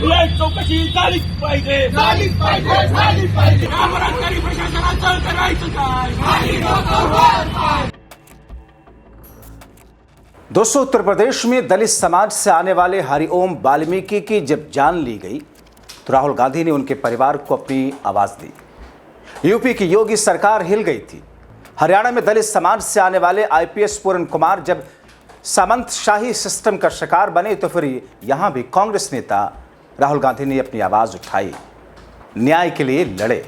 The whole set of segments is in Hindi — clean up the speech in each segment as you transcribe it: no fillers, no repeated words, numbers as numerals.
सीबीआय चौकशी झालीच पाहिजे. या बलात्कारी प्रशासनाचं करायचं काय? दोस्तों, उत्तर प्रदेश में दलित समाज से आने वाले हरिओम वाल्मीकि की जब जान ली गई तो राहुल गांधी ने उनके परिवार को अपनी आवाज दी. यूपी की योगी सरकार हिल गई थी. हरियाणा में दलित समाज से आने वाले आईपीएस पूरन कुमार जब सामंतशाही सिस्टम का शिकार बने तो फिर यहां भी कांग्रेस नेता राहुल गांधी ने अपनी आवाज उठाई, न्याय के लिए लड़े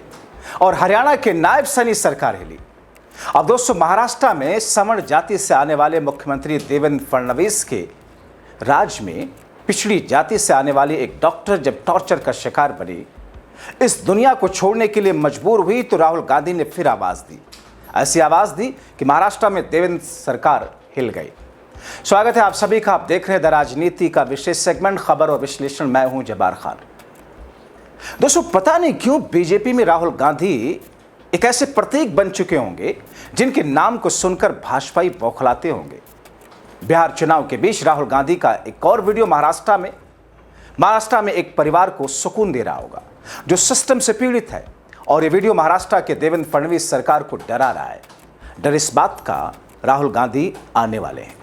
और हरियाणा के नायब सैनी सरकार हिली. अब दोस्तों, महाराष्ट्र में सवर्ण जाति से आने वाले मुख्यमंत्री देवेंद्र फडणवीस के राज्य में पिछड़ी जाति से आने वाली एक डॉक्टर जब टॉर्चर का शिकार बनी, इस दुनिया को छोड़ने के लिए मजबूर हुई तो राहुल गांधी ने फिर आवाज दी. ऐसी आवाज दी कि महाराष्ट्र में देवेंद्र सरकार हिल गई. स्वागत है आप सभी का. आप देख रहे हैं द राजनीति का विशेष सेगमेंट खबर और विश्लेषण. मैं हूं जब्बार खान. दोस्तों, पता नहीं क्यों बीजेपी में राहुल गांधी एक ऐसे प्रतीक बन चुके होंगे जिनके नाम को सुनकर भाजपाई बौखलाते होंगे. बिहार चुनाव के बीच राहुल गांधी का एक और वीडियो महाराष्ट्र में एक परिवार को सुकून दे रहा होगा जो सिस्टम से पीड़ित है. और ये वीडियो महाराष्ट्र के देवेंद्र फडणवीस सरकार को डरा रहा है. डर इस बात का राहुल गांधी आने वाले हैं.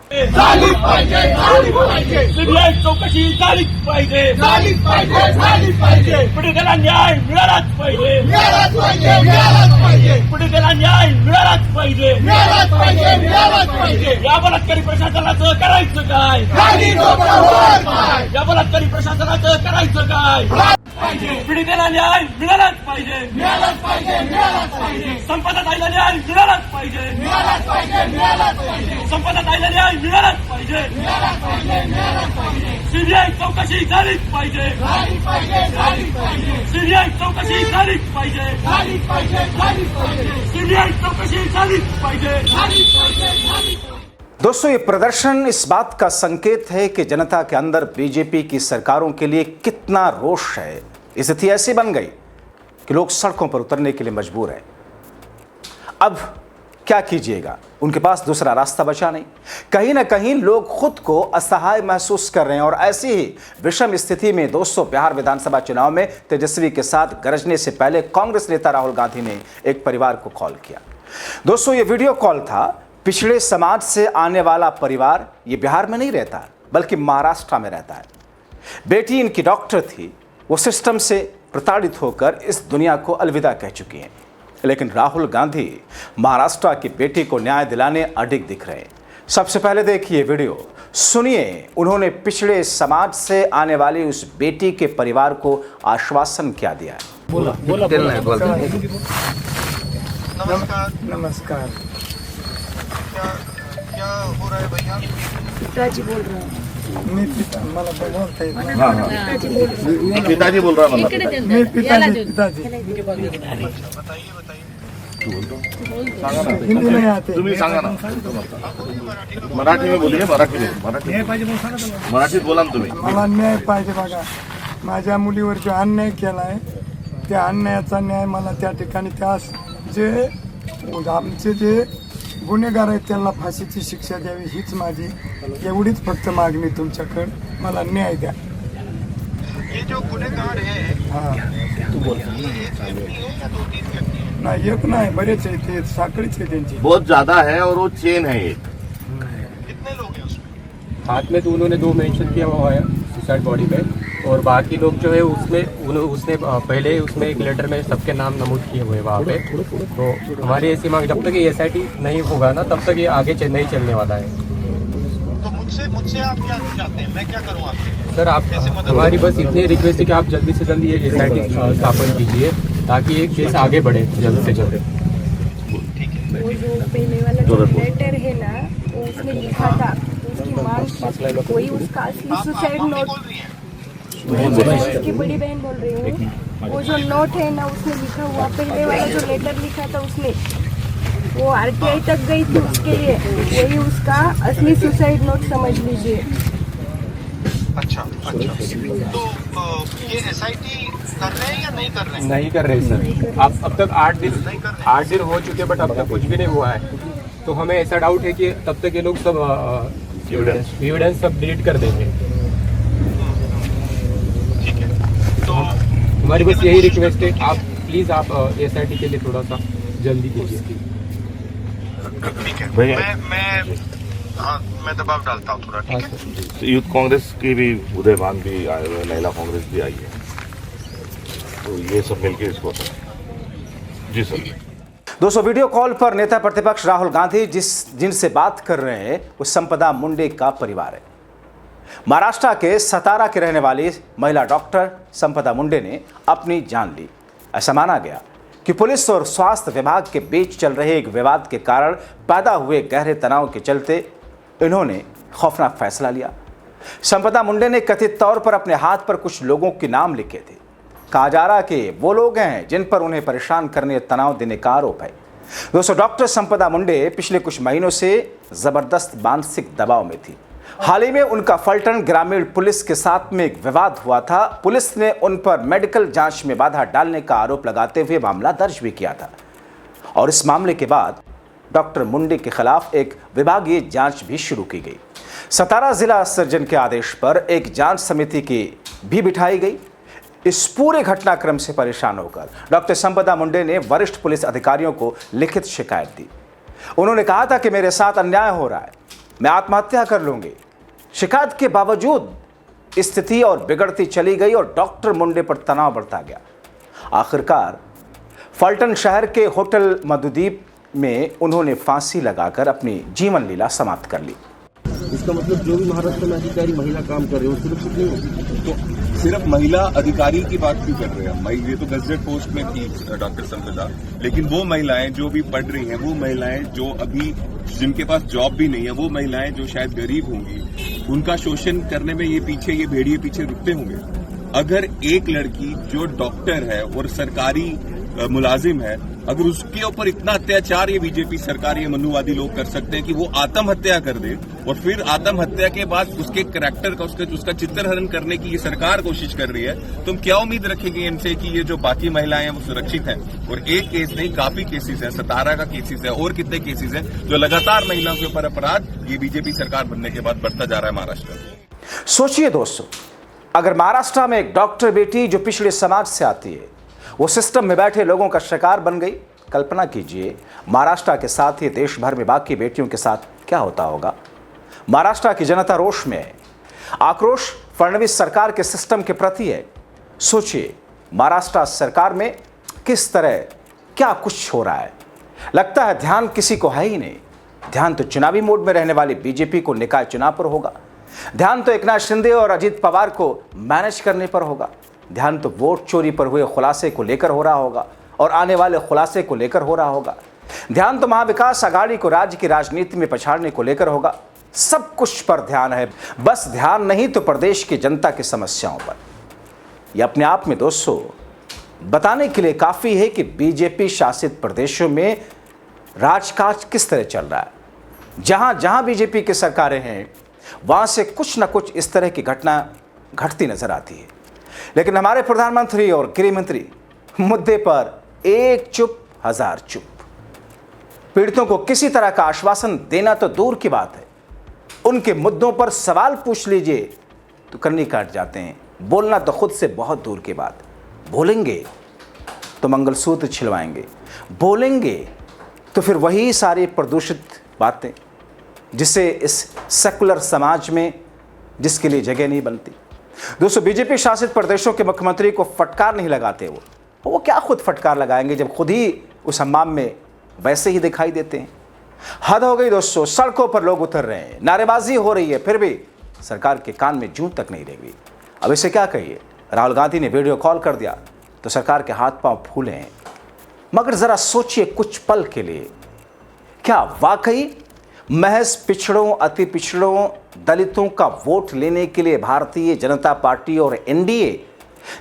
सीबीआय चौकशी झालीच पाहिजे. पीडितेला न्याय मिळालाच पाहिजे. पीडितेला न्याय मिळालाच पाहिजे. या बलात्कारी प्रशासनाचं करायचं काय? या बलात्कारी प्रशासनाचं करायचं काय? पीडितेला न्याय मिळालाच पाहिजे. संपदा ताईला न्याय मिळालाच पाहिजे. संपदा ताईला न्याय मिळालाच पाहिजे. सीबीआय चौकशी झालीच पाहिजे. सीबीआय चौकशी झालीच पाहिजे. सीबीआय चौकशी झालीच पाहिजे. दोस्तों, ये प्रदर्शन इस बात का संकेत है कि जनता के अंदर बीजेपी की सरकारों के लिए कितना रोष है. स्थिति ऐसी बन गई कि लोग सड़कों पर उतरने के लिए मजबूर हैं. अब क्या कीजिएगा, उनके पास दूसरा रास्ता बचा नहीं. कहीं ना कहीं लोग खुद को असहाय महसूस कर रहे हैं. और ऐसी ही विषम स्थिति में दोस्तों, बिहार विधानसभा चुनाव में तेजस्वी के साथ गरजने से पहले कांग्रेस नेता राहुल गांधी ने एक परिवार को कॉल किया. दोस्तों, ये वीडियो कॉल था. पिछड़े समाज से आने वाला परिवार ये बिहार में नहीं रहता बल्कि महाराष्ट्र में रहता है. बेटी इनकी डॉक्टर थी. वो सिस्टम से प्रताड़ित होकर इस दुनिया को अलविदा कह चुकी हैं. लेकिन राहुल गांधी महाराष्ट्र की बेटी को न्याय दिलाने अडिग दिख रहे हैं. सबसे पहले देखिए वीडियो, सुनिए उन्होंने पिछड़े समाज से आने वाली उस बेटी के परिवार को आश्वासन क्या दिया है. नमस्कार. क्या हो रहा है भैया? पिताजी बोल रहे हैं. मी पिता मला बोलता येत नाही. पिताजी बोल रहा मी पिताजी हिंदी नहीं आते. तुम्ही सांगा ना. मराठी में बोलिए. मराठीत बोला ना तुम्ही. मला न्याय पाहिजे बघा. माझ्या मुलीवर जो अन्याय केलाय त्या अन्यायाचा न्याय मला त्या ठिकाणी त्या जे आमचे जे गुन्हेगार आहेत त्यांना फाशीची शिक्षा द्यावी हीच माझी एवढीच फक्त मागणी तुमच्याकडे. मला न्याय द्या. ये जो गुनेगार है तू बोल. नाही एक नाही, बरेच आहे ते. साखळीच आहे त्यांची. बहुत ज्यादा है और वो चेन है एक. कितने लोग हैं उसमें? हाथ में तो उन्होंने 2 मेंशन किया हुआ है सुसाइड बॉडी पे. और बाकी लोग जो है उसने पहले उसमें एक लेटर में सबके नाम नमूद किए हुए वहाँ पे. तो हमारी ऐसी मांग, जब तक ये SIT नहीं होगा ना तब तक ये आगे नहीं चलने वाला है. तो मुझसे आप क्या चाहते हैं? मैं क्या करूँ आपके? सर, आप हमारी बस इतनी रिक्वेस्ट है कि आप जल्दी से जल्दी ये SIT स्थापन कीजिए ताकि एक केस आगे बढ़े जल्द से जल्द. वो जो पहले वाला जो लेटर है ना, वो उसने लिखा था उसकी मांग कोई उसका असली सुसाइड नोट. उसकी बड़ी बहन बोल रही हूँ. वो जो नोट है ना उसने लिखा हुआ, पहले वाला जो लेटर लिखा था उसने, वो RTI तक गई थी उसके लिए. वही उसका असली सुसाइड नोट समझ लीजिए. अच्छा. तो ये SIT कर रहे हैं या नहीं कर रहे हैं? नहीं कर रहे सर. अब तक 8 दिन हो चुके बट अब तक कुछ भी नहीं हुआ है. तो हमें ऐसा डाउट है कि तब तक ये लोग सब एविडेंस सब डिलीट कर देंगे. ठीक है. हमारी बस यही रिक्वेस्ट है, आप प्लीज़ आप SIT के लिए थोड़ा सा जल्दी कीजिए। ठीक है, भैया। मैं दबाव डालता हूँ थोड़ा, ठीक है। यूथ कांग्रेस की भी उदयभान भी आए हुए, महिला कांग्रेस भी आई है, तो ये सब मिलके इसको जी सर। दोस्तों, वीडियो कॉल पर नेता प्रतिपक्ष राहुल गांधी जिनसे बात कर रहे हैं वो संपदा मुंडे का परिवार है। महाराष्ट्र के सतारा के रहने वाली महिला डॉक्टर संपदा मुंडे ने अपनी जान ली। ऐसा माना गया कि पुलिस और स्वास्थ्य विभाग के बीच चल रहे एक विवाद के कारण पैदा हुए गहरे तनाव के चलते इन्होंने खौफनाक फैसला लिया। संपदा मुंडे ने कथित तौर पर अपने हाथ पर कुछ लोगों के नाम लिखे थे। कहा जा रहा कि वो लोग हैं जिन पर उन्हें परेशान करने, तनाव देने का आरोप है। दोस्तों, डॉक्टर संपदा मुंडे पिछले कुछ महीनों से जबरदस्त मानसिक दबाव में थी। हाल ही में उनका फलटन ग्रामीण पुलिस के साथ में एक विवाद हुआ था। पुलिस ने उन पर मेडिकल जांच में बाधा डालने का आरोप लगाते हुए मामला दर्ज भी किया था और इस मामले के बाद डॉक्टर मुंडे के खिलाफ एक विभागीय जांच भी शुरू की गई। सतारा जिला सर्जन के आदेश पर एक जांच समिति की भी बिठाई गई। इस पूरे घटनाक्रम से परेशान होकर डॉक्टर संपदा मुंडे ने वरिष्ठ पुलिस अधिकारियों को लिखित शिकायत दी। उन्होंने कहा था कि मेरे साथ अन्याय हो रहा है, मैं आत्महत्या कर लूंगी। शिकायत के बावजूद स्थिति और बिगड़ती चली गई और डॉक्टर मुंडे पर तनाव बढ़ता गया। आखिरकार फलटन शहर के होटल मधुदीप में उन्होंने फांसी लगाकर अपनी जीवन लीला समाप्त कर ली। इसका मतलब जो भी महाराष्ट्र में अधिकारी महिला काम कर रहे हो सुरक्षित नहीं होगी। तो सिर्फ महिला अधिकारी की बात क्यों कर रहे हैं? ये तो गजटेड पोस्ट में थी डॉक्टर संपदा, लेकिन वो महिलाएं जो भी पढ़ रही हैं, वो महिलाएं जो अभी जिनके पास जॉब भी नहीं है, वो महिलाएं जो शायद गरीब होंगी, उनका शोषण करने में ये भेड़िए पीछे रुकते होंगे। अगर एक लड़की जो डॉक्टर है और सरकारी मुलाजिम है, अगर उसके ऊपर इतना अत्याचार ये बीजेपी सरकार, ये मनुवादी लोग कर सकते हैं कि वो आत्महत्या कर दे और फिर आत्महत्या के बाद उसके करैक्टर का, उसका चित्रहरण करने की ये सरकार कोशिश कर रही है, तो हम क्या उम्मीद रखेंगे इनसे कि ये जो बाकी महिलाएं हैं वो सुरक्षित हैं? और एक केस नहीं, काफी केसेस हैं, सतारा का केसेस है और कितने केसेस हैं जो लगातार महिलाओं के ऊपर अपराध ये बीजेपी सरकार बनने के बाद बढ़ता जा रहा है महाराष्ट्र में। सोचिए दोस्तों, अगर महाराष्ट्र में एक डॉक्टर बेटी जो पिछड़े समाज से आती है वो सिस्टम में बैठे लोगों का शिकार बन गई, कल्पना कीजिए महाराष्ट्र के साथ ही देश भर में बाकी बेटियों के साथ क्या होता होगा। महाराष्ट्र की जनता रोष में है, आक्रोश फडणवीस सरकार के सिस्टम के प्रति है। सोचिए महाराष्ट्र सरकार में किस तरह क्या कुछ हो रहा है। लगता है ध्यान किसी को है ही नहीं। ध्यान तो चुनावी मोड में रहने वाली बीजेपी को निकाय चुनाव पर होगा। ध्यान तो एकनाथ शिंदे और अजित पवार को मैनेज करने पर होगा। ध्यान तो वोट चोरी पर हुए खुलासे को लेकर हो रहा होगा और आने वाले खुलासे को लेकर हो रहा होगा। ध्यान तो महाविकास आघाड़ी को राज्य की राजनीति में पछाड़ने को लेकर होगा। सब कुछ पर ध्यान है, बस ध्यान नहीं तो प्रदेश की जनता की समस्याओं पर। यह अपने आप में दोस्तों बताने के लिए काफी है कि बीजेपी शासित प्रदेशों में राजकाज किस तरह चल रहा है। जहां जहां बीजेपी की सरकारें हैं वहां से कुछ न कुछ इस तरह की घटना घटती नजर आती है। लेकिन हमारे प्रधानमंत्री और गृह मंत्री मुद्दे पर एक चुप हजार चुप। पीड़ितों को किसी तरह का आश्वासन देना तो दूर की बात है, उनके मुद्दों पर सवाल पूछ लीजिए तो कन्नी काट जाते हैं। बोलना तो खुद से बहुत दूर की बात। बोलेंगे तो मंगलसूत्र छिलवाएंगे, बोलेंगे तो फिर वही सारी प्रदूषित बातें जिसे इस सेकुलर समाज में जिसके लिए जगह नहीं बनती। दोस्तों, बीजेपी शासित प्रदेशों के मुख्यमंत्री को फटकार नहीं लगाते वो क्या खुद फटकार लगाएंगे जब खुद ही उस हमाम में वैसे ही दिखाई देते हैं। हद हो गई दोस्तों, सड़कों पर लोग उतर रहे हैं, नारेबाजी हो रही है, फिर भी सरकार के कान में जूं तक नहीं लगी। अब इसे क्या कहिए, राहुल गांधी ने वीडियो कॉल कर दिया तो सरकार के हाथ पांव फूले हैं। मगर जरा सोचिए कुछ पल के लिए, क्या वाकई महज पिछड़ों, अति पिछड़ों, दलितों का वोट लेने के लिए भारतीय जनता पार्टी और एनडीए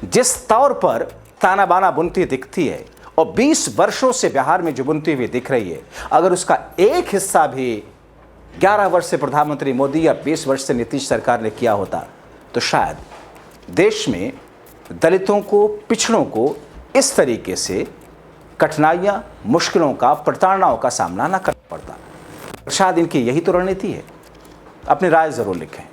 जिस तौर पर ताना बाना बुनती दिखती है और 20 वर्षों से बिहार में जो बुनती हुई दिख रही है, अगर उसका एक हिस्सा भी 11 वर्ष से प्रधानमंत्री मोदी या 20 वर्ष से नीतीश सरकार ने किया होता तो शायद देश में दलितों को, पिछड़ों को इस तरीके से कठिनाइयां, मुश्किलों का, प्रताड़नाओं का सामना न करना पड़ता। शायद इनकी यही तो रणनीति है। अपनी राय जरूर लिखें।